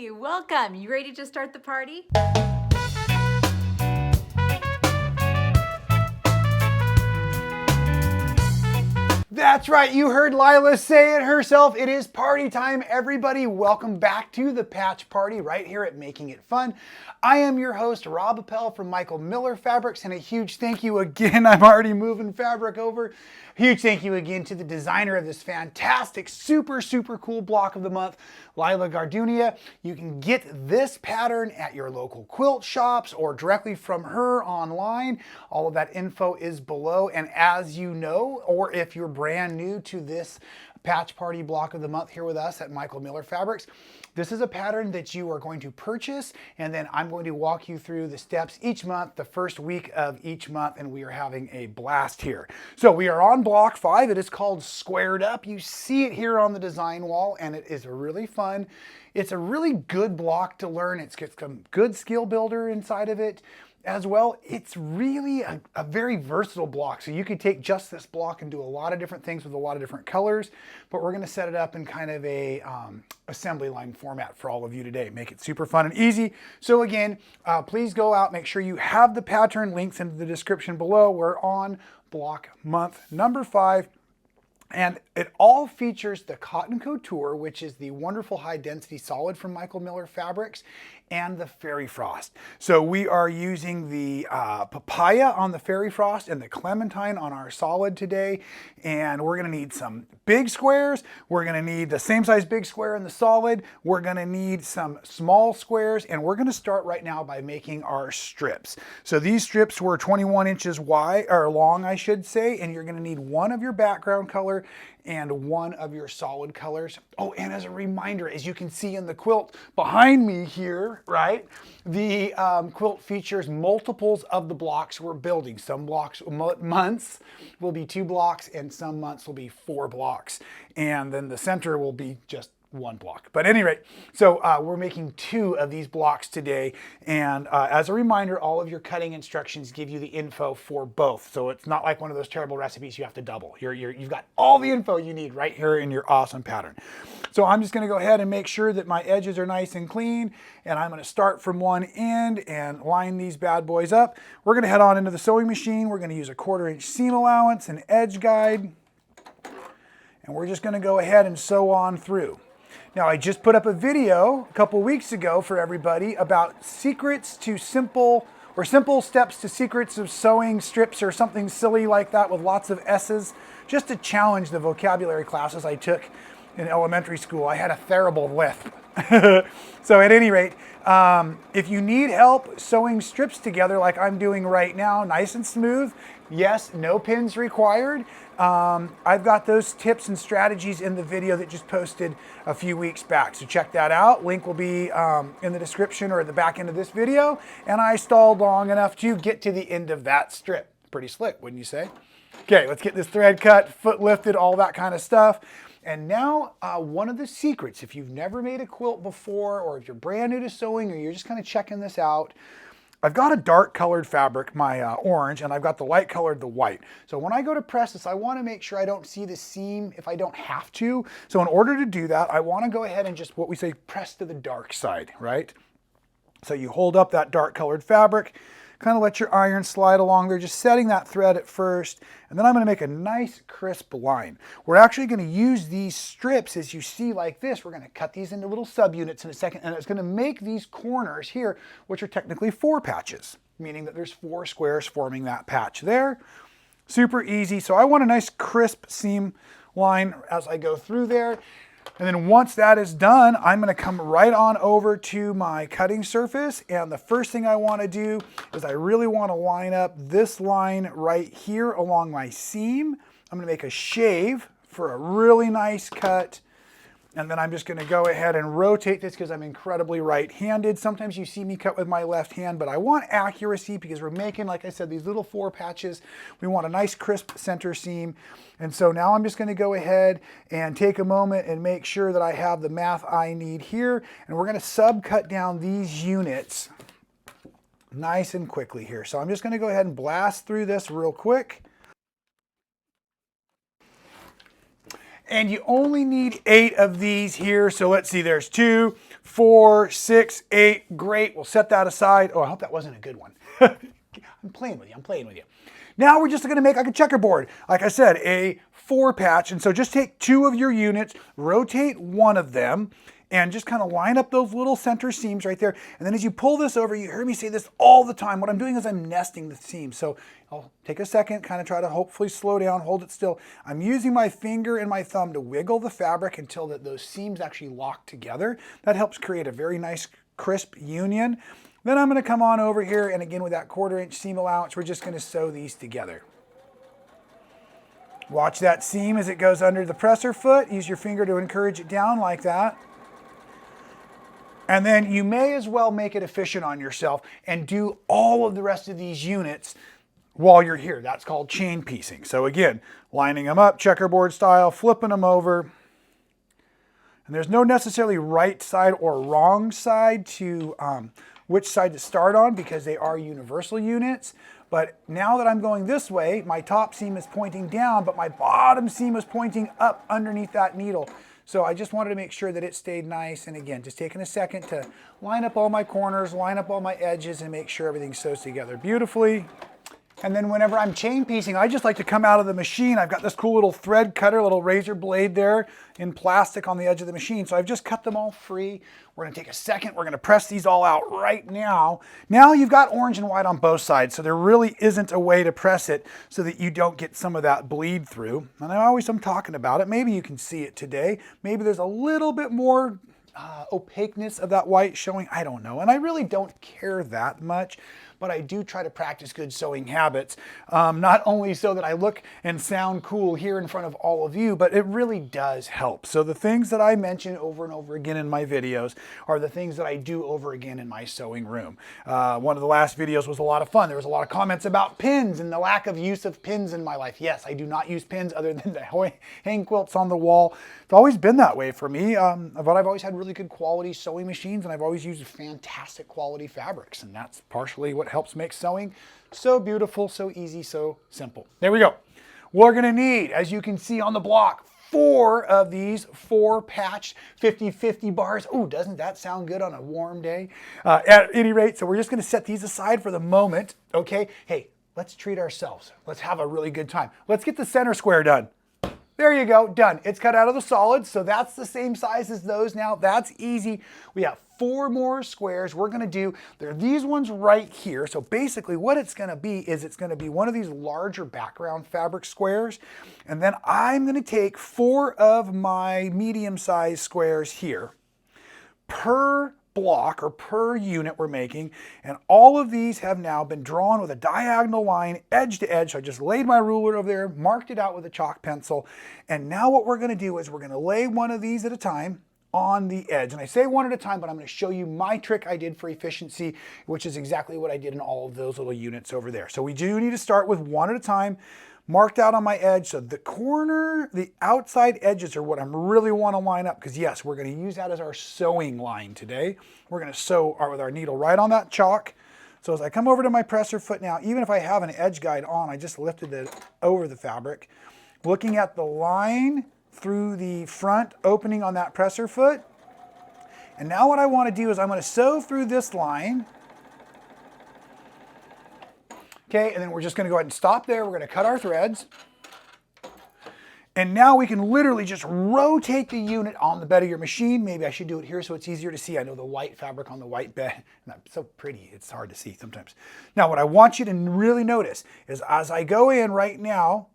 Hey, welcome. You ready to start the party? That's right, you heard Leila say it herself. It is party time, everybody. Welcome back to the Patch Party right here at Making It Fun. I am your host, Rob Appell from Michael Miller Fabrics, and a huge thank you again. I'm already moving fabric over. Huge thank you again to the designer of this fantastic, super cool block of the month, Leila Gardunia. You can get this pattern at your local quilt shops or directly from her online. All of that info is below, and as you know, or if you're brand new to this Patch Party block of the month here with us at Michael Miller Fabrics, this is a pattern that you are going to purchase, and then I'm going to walk you through the steps each month, the first week of each month, and we are having a blast here. So we are on block 5. It is called Squared Up. You see it here on the design wall, and it is really fun. It's a really good block to learn. It's got some good skill builder inside of it as well. It's really a very versatile block. So you could take just this block and do a lot of different things with a lot of different colors, but we're gonna set it up in kind of a assembly line format for all of you today. Make it super fun and easy. So again, please go out, make sure you have the pattern, links in the description below. We're on block month number 5. And it all features the Cotton Couture, which is the wonderful high density solid from Michael Miller Fabrics, and the Fairy Frost. So we are using the papaya on the Fairy Frost and the clementine on our solid today. And we're gonna need some big squares. We're gonna need the same size big square in the solid. We're gonna need some small squares, and we're gonna start right now by making our strips. So these strips were 21 inches wide, or long, I should say, and you're gonna need one of your background color and one of your solid colors. Oh, and as a reminder, as you can see in the quilt behind me here, right? The quilt features multiples of the blocks we're building. Some blocks, months will be 2 blocks, and some months will be 4 blocks. And then the center will be just 1 block. But at any rate, so we're making 2 of these blocks today. And as a reminder, all of your cutting instructions give you the info for both. So it's not like one of those terrible recipes you have to double. You've got all the info you need right here in your awesome pattern. So I'm just gonna go ahead and make sure that my edges are nice and clean. And I'm gonna start from one end and line these bad boys up. We're gonna head on into the sewing machine. We're gonna use a 1/4 inch seam allowance, an edge guide. And we're just gonna go ahead and sew on through. Now, I just put up a video a couple weeks ago for everybody about secrets to simple steps to secrets of sewing strips or something silly like that with lots of S's, just to challenge the vocabulary classes I took in elementary school. I had a terrible lisp. So at any rate, if you need help sewing strips together like I'm doing right now, nice and smooth, yes, no pins required. I've got those tips and strategies in the video that just posted a few weeks back. So check that out. Link will be in the description or at the back end of this video. And I stalled long enough to get to the end of that strip. Pretty slick, wouldn't you say? Okay, let's get this thread cut, foot lifted, all that kind of stuff. And now one of the secrets, if you've never made a quilt before, or if you're brand new to sewing, or you're just kind of checking this out, I've got a dark colored fabric, my orange, and I've got the light colored, the white. So when I go to press this, I want to make sure I don't see the seam if I don't have to. So in order to do that, I want to go ahead and just, what we say, press to the dark side, right? So you hold up that dark colored fabric, kind of let your iron slide along there, just setting that thread at first, and then I'm going to make a nice crisp line. We're actually going to use these strips, as you see like this. We're going to cut these into little subunits in a second, and it's going to make these corners here, which are technically 4 patches, meaning that there's 4 squares forming that patch there. Super easy. So I want a nice crisp seam line as I go through there. And then once that is done, I'm going to come right on over to my cutting surface. And the first thing I want to do is I really want to line up this line right here along my seam. I'm going to make a shave for a really nice cut. And then I'm just going to go ahead and rotate this because I'm incredibly right-handed. Sometimes you see me cut with my left hand, but I want accuracy because we're making, like I said, these little 4 patches. We want a nice crisp center seam. And so now I'm just going to go ahead and take a moment and make sure that I have the math I need here. And we're going to sub-cut down these units nice and quickly here. So I'm just going to go ahead and blast through this real quick. And you only need 8 of these here. So let's see, there's 2, 4, 6, 8. Great, we'll set that aside. Oh, I hope that wasn't a good one. I'm playing with you. Now we're just gonna make like a checkerboard. Like I said, a 4 patch. And so just take 2 of your units, rotate 1 of them, and just kind of line up those little center seams right there. And then as you pull this over, you hear me say this all the time. What I'm doing is I'm nesting the seams. So I'll take a second, kind of try to hopefully slow down, hold it still. I'm using my finger and my thumb to wiggle the fabric until those seams actually lock together. That helps create a very nice crisp union. Then I'm going to come on over here, and again with that 1/4 inch seam allowance, we're just going to sew these together. Watch that seam as it goes under the presser foot. Use your finger to encourage it down like that. And then you may as well make it efficient on yourself and do all of the rest of these units while you're here. That's called chain piecing. So again, lining them up checkerboard style, flipping them over. And there's no necessarily right side or wrong side to which side to start on because they are universal units. But now that I'm going this way, my top seam is pointing down, but my bottom seam is pointing up underneath that needle. So I just wanted to make sure that it stayed nice. And again, just taking a second to line up all my corners, line up all my edges, and make sure everything sews together beautifully. And then whenever I'm chain piecing, I just like to come out of the machine. I've got this cool little thread cutter, little razor blade there in plastic on the edge of the machine. So I've just cut them all free. We're gonna take a second. We're gonna press these all out right now. Now you've got orange and white on both sides. So there really isn't a way to press it so that you don't get some of that bleed through. And I'm talking about it. Maybe you can see it today. Maybe there's a little bit more opaqueness of that white showing. I don't know. And I really don't care that much. But I do try to practice good sewing habits, not only so that I look and sound cool here in front of all of you, but it really does help. So the things that I mention over and over again in my videos are the things that I do over again in my sewing room. One of the last videos was a lot of fun. There was a lot of comments about pins and the lack of use of pins in my life. Yes, I do not use pins other than to hang quilts on the wall. It's always been that way for me, but I've always had really good quality sewing machines, and I've always used fantastic quality fabrics, and that's partially what helps make sewing so beautiful, so easy, so simple. There we go. We're gonna need, as you can see on the block, 4 of these 4 patched 50-50 bars. Ooh, doesn't that sound good on a warm day? At any rate, so we're just gonna set these aside for the moment, okay? Hey, let's treat ourselves. Let's have a really good time. Let's get the center square done. There you go, done. It's cut out of the solid, so that's the same size as those now. That's easy. We have 4 more squares we're gonna do. There are these ones right here. So basically what it's gonna be is it's gonna be one of these larger background fabric squares. And then I'm gonna take 4 of my medium-sized squares here per block or per unit we're making, and all of these have now been drawn with a diagonal line edge to edge. So I just laid my ruler over there, marked it out with a chalk pencil, and now what we're going to do is we're going to lay one of these at a time on the edge. And I say one at a time, but I'm going to show you my trick I did for efficiency, which is exactly what I did in all of those little units over there. So we do need to start with one at a time, marked out on my edge. So the corner, the outside edges are what I really want to line up, because yes, we're going to use that as our sewing line today. We're going to sew with our needle right on that chalk. So as I come over to my presser foot now, even if I have an edge guide on, I just lifted it over the fabric, looking at the line through the front opening on that presser foot. And now what I want to do is I'm going to sew through this line. Okay, and then we're just going to go ahead and stop there. We're going to cut our threads. And now we can literally just rotate the unit on the bed of your machine. Maybe I should do it here so it's easier to see. I know the white fabric on the white bed, and that's so pretty, it's hard to see sometimes. Now what I want you to really notice is as I go in right now,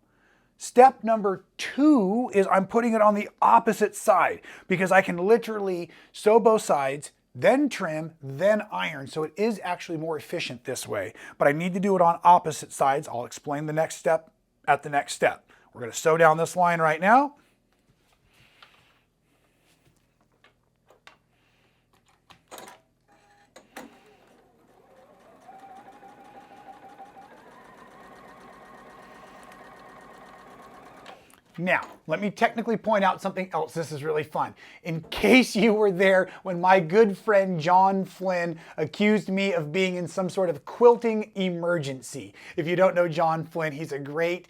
step number 2 is I'm putting it on the opposite side, because I can literally sew both sides, then trim, then iron. So it is actually more efficient this way, but I need to do it on opposite sides. I'll explain the next step at the next step. We're going to sew down this line right now. Now, let me technically point out something else. This is really fun. In case you were there when my good friend John Flynn accused me of being in some sort of quilting emergency. If you don't know John Flynn, he's a great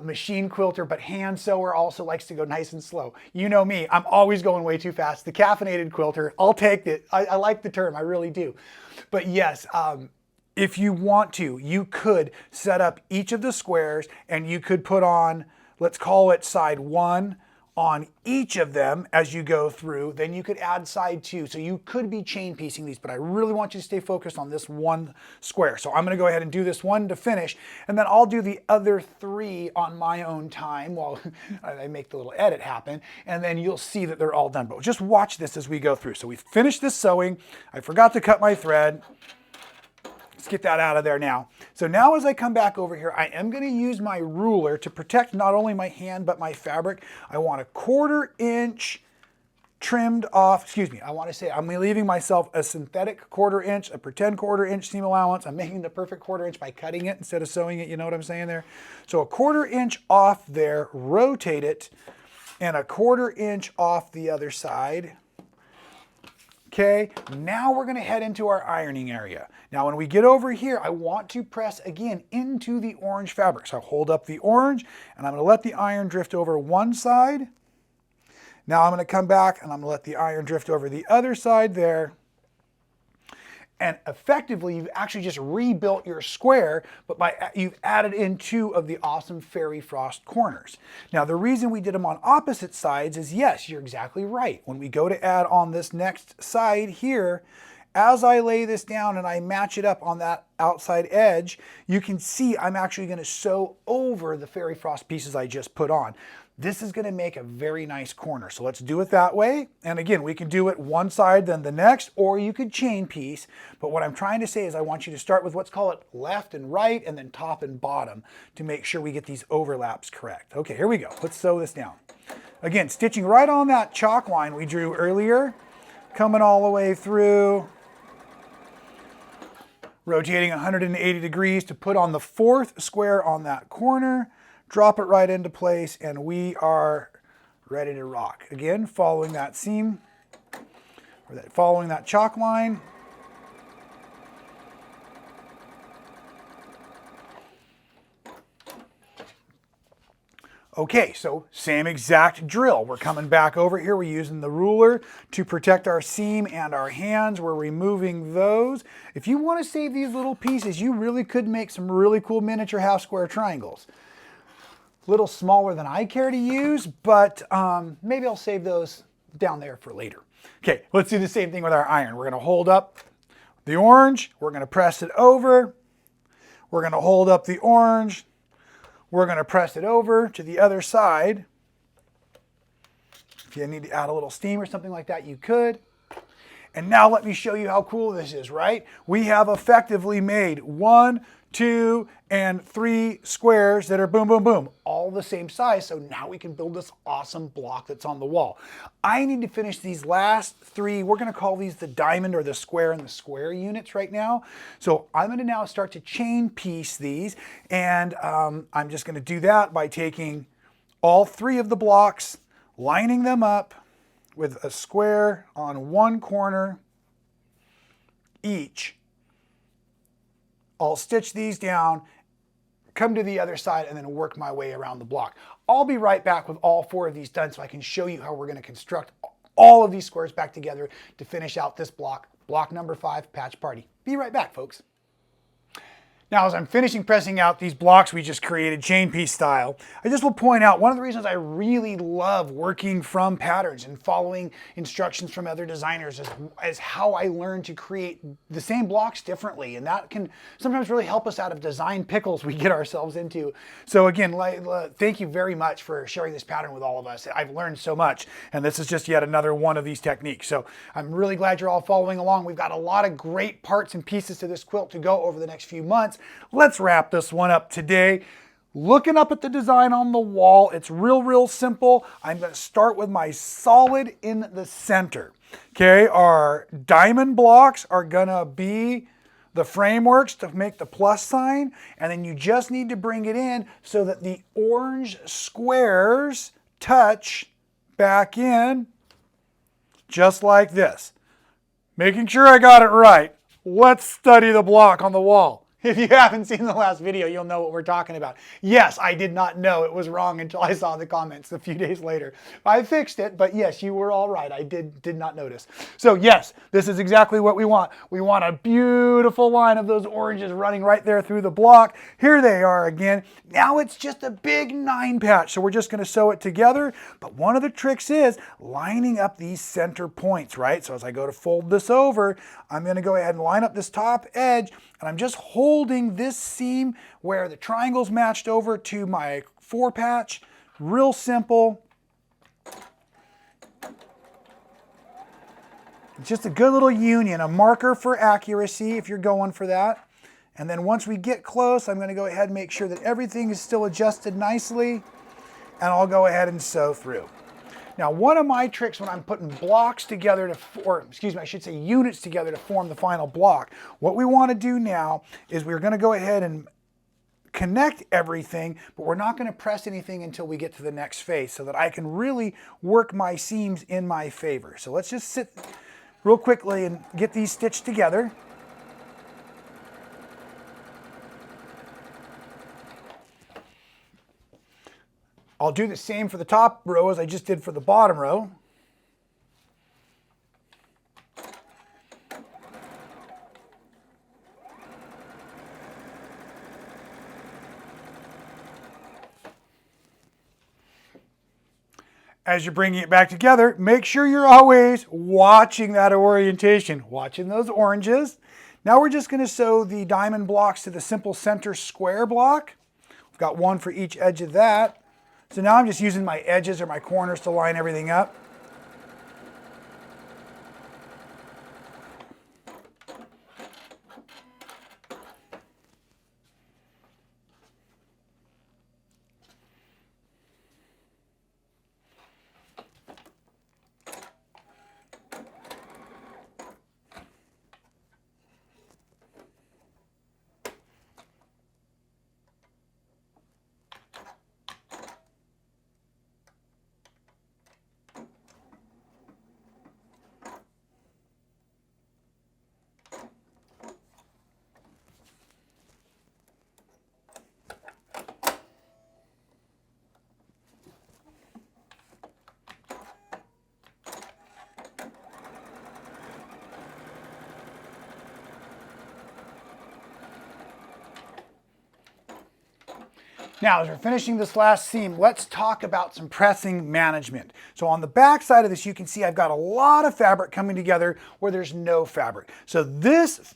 machine quilter, but hand sewer, also likes to go nice and slow. You know me, I'm always going way too fast. The caffeinated quilter, I'll take it. I like the term, I really do. But yes, if you want to, you could set up each of the squares and you could put on, let's call it side 1 on each of them as you go through. Then you could add side 2. So you could be chain piecing these, but I really want you to stay focused on this one square. So I'm going to go ahead and do this one to finish, and then I'll do the other 3 on my own time while I make the little edit happen, and then you'll see that they're all done. But just watch this as we go through. So we've finished this sewing. I forgot to cut my thread. Let's get that out of there now. So now as I come back over here, I am going to use my ruler to protect not only my hand, but my fabric. I want a 1/4 inch trimmed off, I want to say I'm leaving myself a synthetic 1/4 inch, a pretend 1/4 inch seam allowance. I'm making the perfect 1/4 inch by cutting it instead of sewing it, you know what I'm saying there? So a 1/4 inch off there, rotate it, and a 1/4 inch off the other side. Okay, now we're going to head into our ironing area. Now when we get over here, I want to press again into the orange fabric. So I hold up the orange and I'm going to let the iron drift over one side. Now I'm going to come back and I'm going to let the iron drift over the other side there. And effectively, you've actually just rebuilt your square, but you've added in 2 of the awesome fairy frost corners. Now, the reason we did them on opposite sides is, yes, you're exactly right. When we go to add on this next side here, as I lay this down and I match it up on that outside edge, you can see I'm actually going to sew over the fairy frost pieces I just put on. This is going to make a very nice corner. So let's do it that way. And again, we can do it one side then the next, or you could chain piece. But what I'm trying to say is I want you to start with, let's call it left and right, and then top and bottom to make sure we get these overlaps correct. Okay, here we go. Let's sew this down. Again, stitching right on that chalk line we drew earlier, coming all the way through, rotating 180 degrees to put on the 4th square on that corner. Drop it right into place, and we are ready to rock. Again, following that seam, or following that chalk line. Okay, so same exact drill. We're coming back over here. We're using the ruler to protect our seam and our hands. We're removing those. If you want to save these little pieces, you really could make some really cool miniature half square triangles. A little smaller than I care to use, but maybe I'll save those down there for later. Okay, let's do the same thing with our iron. We're going to hold up the orange. We're going to press it over. We're going to hold up the orange. We're going to press it over to the other side. If you need to add a little steam or something like that, you could. And now let me show you how cool this is, right? We have effectively made 1, 2, and 3 squares that are boom, boom, boom, all the same size. So now we can build this awesome block that's on the wall. I need to finish these last 3. We're going to call these the diamond or the square and the square units right now. So I'm going to now start to chain piece these. And I'm just going to do that by taking all 3 of the blocks, lining them up with a square on one corner each. I'll stitch these down, come to the other side, and then work my way around the block. I'll be right back with all 4 of these done so I can show you how we're going to construct all of these squares back together to finish out this block, block number 5, Patch Party. Be right back, folks. Now, as I'm finishing pressing out these blocks we just created chain piece style, I just will point out one of the reasons I really love working from patterns and following instructions from other designers is how I learned to create the same blocks differently. And that can sometimes really help us out of design pickles we get ourselves into. So again, Leila, thank you very much for sharing this pattern with all of us. I've learned so much, and this is just yet another one of these techniques. So I'm really glad you're all following along. We've got a lot of great parts and pieces to this quilt to go over the next few months. Let's wrap this one up today. Looking up at the design on the wall, it's real simple. I'm going to start with my solid in the center. Okay, our diamond blocks are going to be the frameworks to make the plus sign, and then you just need to bring it in so that the orange squares touch back in just like this. Making sure I got it right. Let's study the block on the wall. If you haven't seen the last video, you'll know what we're talking about. Yes, I did not know it was wrong until I saw the comments a few days later. I fixed it, but yes, you were all right. I did not notice. So yes, this is exactly what we want. We want a beautiful line of those oranges running right there through the block. Here they are again. Now it's just a big 9 patch, so we're just going to sew it together. But one of the tricks is lining up these center points, right? So as I go to fold this over, I'm going to go ahead and line up this top edge, and I'm just holding this seam where the triangle's matched over to my 4 patch. Real simple. It's just a good little union, a marker for accuracy if you're going for that. And then once we get close, I'm going to go ahead and make sure that everything is still adjusted nicely, and I'll go ahead and sew through. Now, one of my tricks when I'm putting blocks together I should say units together to form the final block, what we want to do now is we're going to go ahead and connect everything, but we're not going to press anything until we get to the next phase so that I can really work my seams in my favor. So let's just sit real quickly and get these stitched together. I'll do the same for the top row as I just did for the bottom row. As you're bringing it back together, make sure you're always watching that orientation, watching those oranges. Now we're just going to sew the diamond blocks to the simple center square block. We've got one for each edge of that. So now I'm just using my edges or my corners to line everything up. Now, as we're finishing this last seam, let's talk about some pressing management. So on the back side of this, you can see I've got a lot of fabric coming together where there's no fabric. So this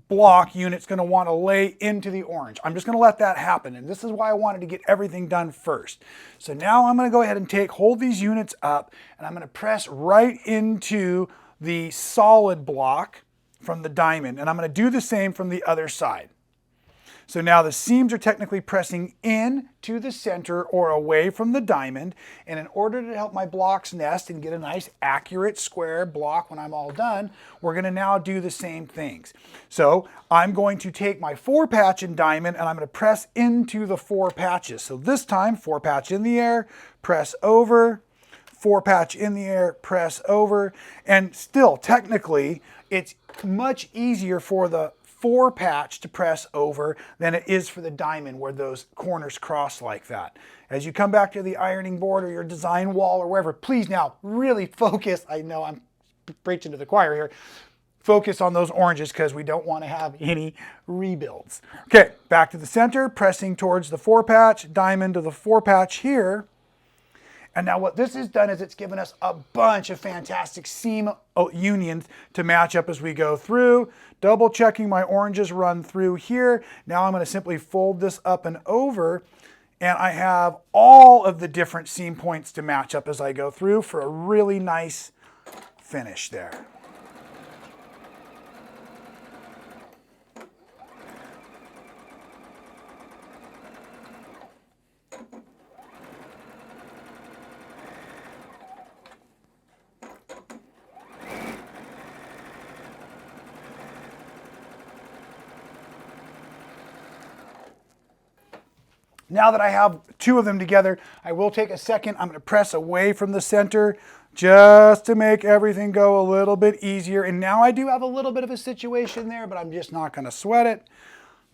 block unit's going to want to lay into the orange. I'm just going to let that happen, and this is why I wanted to get everything done first. So now I'm going to go ahead and hold these units up, and I'm going to press right into the solid block from the diamond, and I'm going to do the same from the other side. So now the seams are technically pressing in to the center or away from the diamond. And in order to help my blocks nest and get a nice accurate square block when I'm all done, we're going to now do the same things. So I'm going to take my 4 patch in diamond and I'm going to press into the 4 patches. So this time 4 patch in the air, press over, 4 patch in the air, press over. And still technically it's much easier for the 4 patch to press over than it is for the diamond where those corners cross like that. As you come back to the ironing board or your design wall or wherever, please now really focus. I know I'm preaching to the choir here. Focus on those oranges because we don't want to have any rebuilds. Okay, back to the center, pressing towards the 4 patch, diamond to the 4 patch here. And now what this has done is it's given us a bunch of fantastic seam unions to match up as we go through. Double checking my oranges run through here. Now I'm going to simply fold this up and over, and I have all of the different seam points to match up as I go through for a really nice finish there. Now that I have two of them together, I will take a second. I'm going to press away from the center just to make everything go a little bit easier. And now I do have a little bit of a situation there, but I'm just not going to sweat it.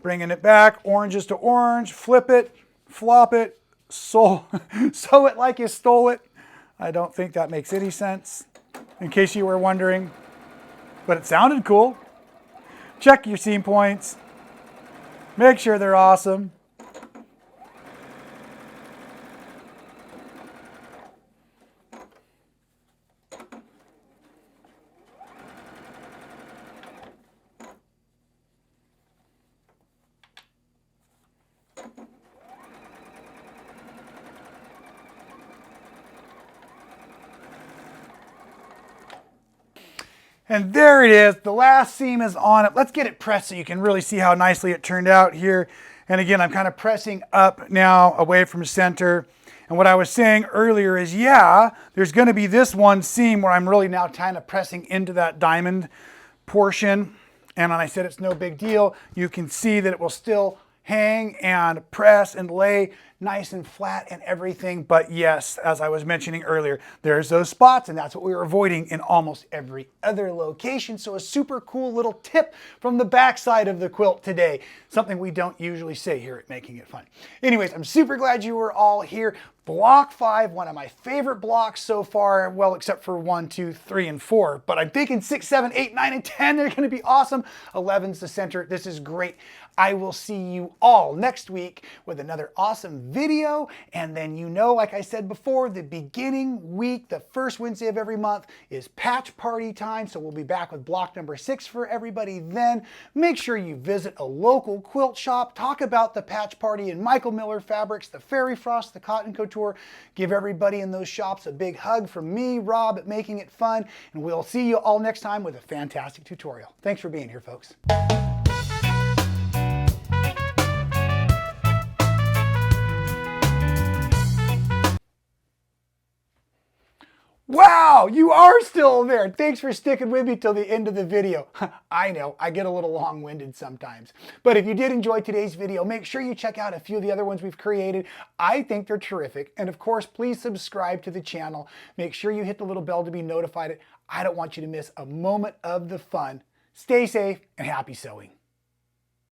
Bringing it back, oranges to orange, flip it, flop it, sew it like you stole it. I don't think that makes any sense, in case you were wondering, but it sounded cool. Check your seam points. Make sure they're awesome. And there it is. The last seam is on it. Let's get it pressed so you can really see how nicely it turned out here. And again, I'm kind of pressing up now away from center. And what I was saying earlier is, yeah, there's going to be this one seam where I'm really now kind of pressing into that diamond portion. And I said it's no big deal. You can see that it will still hang and press and lay nice and flat and everything. But yes, as I was mentioning earlier, there's those spots, and that's what we were avoiding in almost every other location. So a super cool little tip from the backside of the quilt today. Something we don't usually say here at Making It Fun. Anyways, I'm super glad you were all here. Block 5, one of my favorite blocks so far, well, except for 1, 2, 3, and 4. But I'm thinking 6, 7, 8, 9, and 10, they're going to be awesome. 11's the center. This is great. I will see you all next week with another awesome video. And then, you know, like I said before, the beginning week, the first Wednesday of every month is patch party time. So we'll be back with block number 6 for everybody then. Make sure you visit a local quilt shop. Talk about the patch party and Michael Miller fabrics, the Fairy Frost, the Cotton Couture. Give everybody in those shops a big hug from me, Rob, at Making It Fun. And we'll see you all next time with a fantastic tutorial. Thanks for being here, folks. Wow, you are still there. Thanks for sticking with me till the end of the video. I know, I get a little long-winded sometimes. But if you did enjoy today's video, make sure you check out a few of the other ones we've created. I think they're terrific. And of course, please subscribe to the channel. Make sure you hit the little bell to be notified. I don't want you to miss a moment of the fun. Stay safe and happy sewing.